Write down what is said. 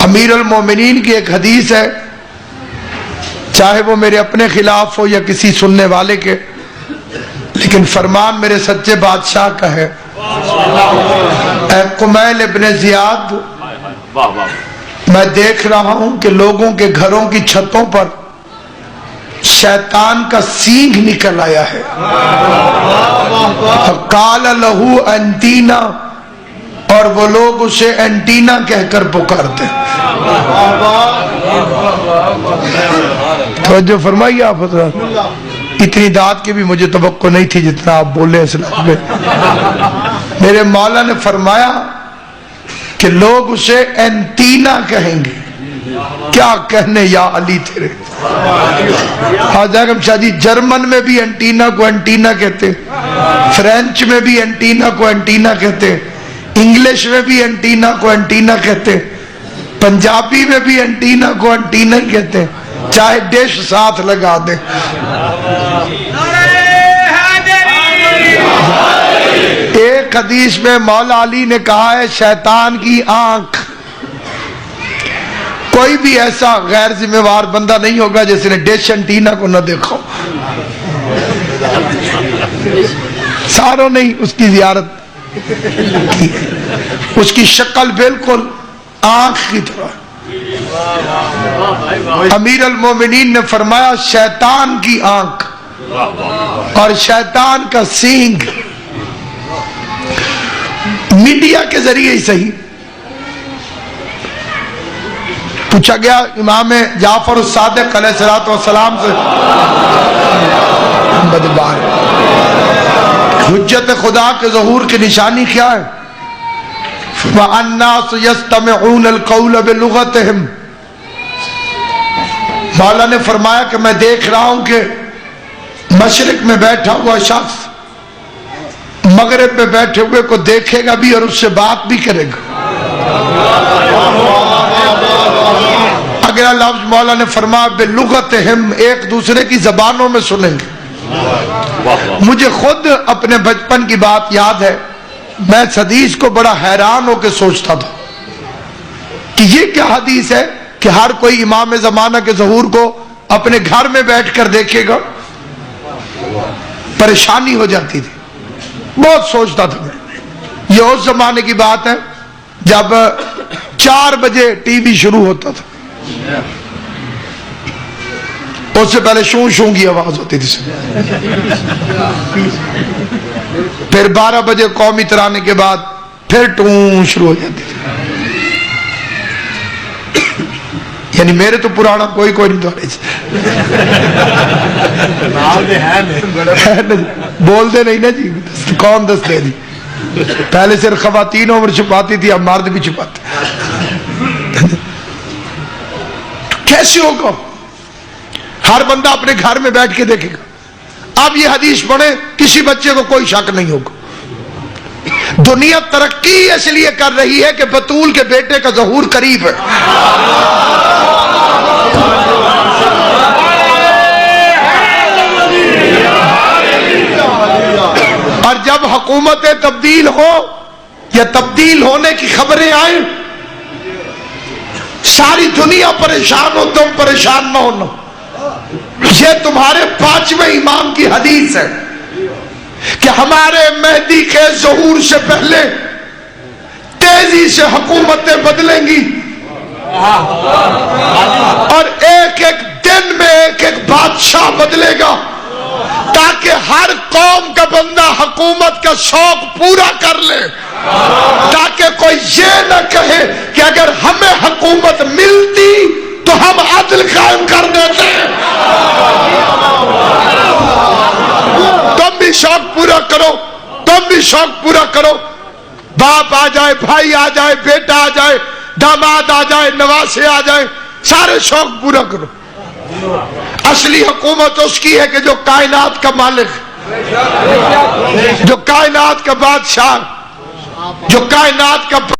امیر المومنین کی ایک حدیث ہے، چاہے وہ میرے اپنے خلاف ہو یا کسی سننے والے کے، لیکن فرمان میرے سچے بادشاہ کا ہے۔ اے قمیل ابن زیاد، میں دیکھ رہا ہوں کہ لوگوں کے گھروں کی چھتوں پر شیطان کا سینگ نکل آیا ہے۔ قال لہو انٹینا، اور وہ لوگ اسے اینٹینا کہہ کر پکارتے ہیں۔ توجہ فرمائیے آپ حضرات، اتنی داد کی بھی مجھے توقع نہیں تھی جتنا آپ بولے اسلام میں۔ میرے مولا نے فرمایا کہ لوگ اسے اینٹینا کہیں گے۔ کیا کہنے یا علی تیرے۔ حاجم شاہ جی، جرمن میں بھی اینٹینا کو اینٹینا کہتے، فرینچ میں بھی اینٹینا کو اینٹینا کہتے، انگلش میں بھی اینٹینا کو اینٹینا کہتے، پنجابی میں بھی اینٹینا کو اینٹینا ہی کہتے، چاہے ڈش ساتھ لگا دیں۔ ایک حدیث میں مولا علی نے کہا ہے شیطان کی آنکھ۔ کوئی بھی ایسا غیر ذمہ وار بندہ نہیں ہوگا جس نے ڈش اینٹینا کو نہ دیکھو۔ ساروں نے اس کی زیارت کی، اس کی شکل بالکل آنکھ کی طرح۔ امیر المومنین نے فرمایا شیطان کی آنکھ اور شیطان کا سینگ میڈیا کے ذریعے ہی صحیح پوچھا گیا امام جعفر الصادق علیہ السلام سے، حجت خدا کے ظہور کی نشانی کیا ہے؟ وَالنَّاسُ يَسْتَمِعُونَ الْقَوْلَ بِلُغَتِهِمْ۔ مولا نے فرمایا کہ میں دیکھ رہا ہوں کہ مشرق میں بیٹھا ہوا شخص مغرب میں بیٹھے ہوئے کو دیکھے گا بھی اور اس سے بات بھی کرے گا۔ اگلا لفظ مولا نے فرمایا بِلُغَتِهِمْ، ایک دوسرے کی زبانوں میں سنیں گے۔ مجھے خود اپنے بچپن کی بات یاد ہے، میں اس حدیث کو بڑا حیران ہو کے سوچتا تھا کہ یہ کیا حدیث ہے کہ ہر کوئی امام زمانہ کے ظہور کو اپنے گھر میں بیٹھ کر دیکھے گا۔ پریشانی ہو جاتی تھی، بہت سوچتا تھا میں۔ یہ اس زمانے کی بات ہے جب 4 بجے ٹی وی شروع ہوتا تھا، اس سے پہلے شوں شوں کی آواز ہوتی تھی، پھر 12 بجے قومی ترانے کے بعد پھر ٹون شروع ہو جاتی تھی۔ یعنی میرے تو پرانا کوئی نہیں تو بول دے نہیں نا جی، کون دس دے دی۔ پہلے صرف خواتین عمر چھپاتی تھی، اب مرد بھی چھپاتے۔ کیسے ہوگا؟ ہر بندہ اپنے گھر میں بیٹھ کے دیکھے گا۔ اب یہ حدیث پڑھے، کسی بچے کو کوئی شک نہیں ہوگا۔ دنیا ترقی اس لیے کر رہی ہے کہ بطول کے بیٹے کا ظہور قریب ہے۔ اور جب حکومتیں تبدیل ہو یا تبدیل ہونے کی خبریں آئیں، ساری دنیا پریشان ہو، تم پریشان نہ ہونا۔ یہ تمہارے 5ویں امام کی حدیث ہے کہ ہمارے مہدی کے ظہور سے پہلے تیزی سے حکومتیں بدلیں گی، اور ایک ایک دن میں ایک ایک بادشاہ بدلے گا، تاکہ ہر قوم کا بندہ حکومت کا شوق پورا کر لے، تاکہ کوئی یہ نہ کہے کہ اگر ہمیں حکومت ملتی تو ہم عدل قائم کر دیتے۔ تم بھی شوق پورا کرو، تم بھی شوق پورا کرو۔ باپ آ جائے، بھائی آ جائے، بیٹا آ جائے، داماد آ جائے، نواسے آ جائے، سارے شوق پورا کرو۔ اصلی حکومت اس کی ہے کہ جو کائنات کا مالک، جو کائنات کا بادشاہ، جو کائنات کا